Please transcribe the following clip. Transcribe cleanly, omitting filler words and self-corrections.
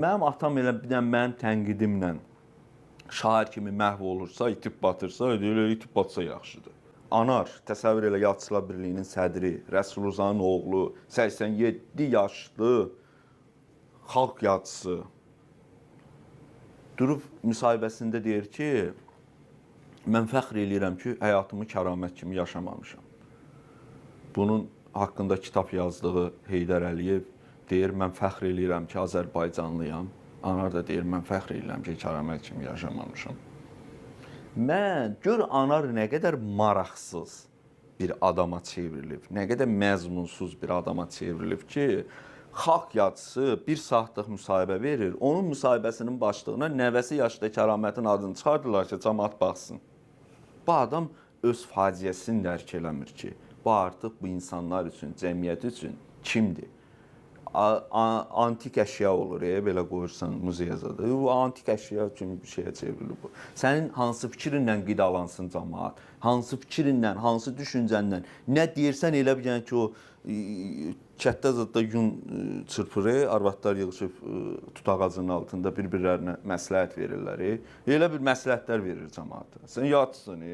Mənim atam elə bir dənə mənim tənqidimlə şair kimi məhv olursa, itib batırsa, elə itib batsa yaxşıdır. Anar, təsəvvür elə Yazıçılar Birliyinin sədri, Rəsuluzanın oğlu, 87 yaşlı xalq yazıçısı durub müsahibəsində deyir ki, mən fəxr eləyirəm ki, həyatımı kəramət kimi yaşamamışam. Bunun haqqında kitab yazdığı Heydər Əliyev deyir, mən fəxr eləyirəm ki, Azərbaycanlıyam. Anar da deyir, mən fəxr eləyirəm ki, kəramət kimi yaşamamışam. Mən gör Anar nə qədər maraqsız bir adama çevrilib, nə qədər məzmunsuz bir adama çevrilib ki, xalq yazısı bir saatlıq müsahibə verir, onun müsahibəsinin başlığına nəvəsi yaşda kəramətin adını çıxardılar ki, cəmaət baxsın. Bu adam öz faciəsini dərk eləmir ki, bu artıq bu insanlar üçün, cəmiyyət üçün kimdir? Antik əşya olur, belə qoyursan muzeyazadır. O antik əşya kimi bir şeyə çevrilir bu. Sənin hansı fikrinlə qidalansın cəmaət, hansı fikrinlə, hansı düşüncənlə, nə deyirsən elə bilən ki, o kətdə zadda yun çırpır, arvadlar yığışıb tut ağacının altında bir-birlərinə məsləhət verirlər. Elə bir məsləhətlər verir cəmaətə. Sən yatsın.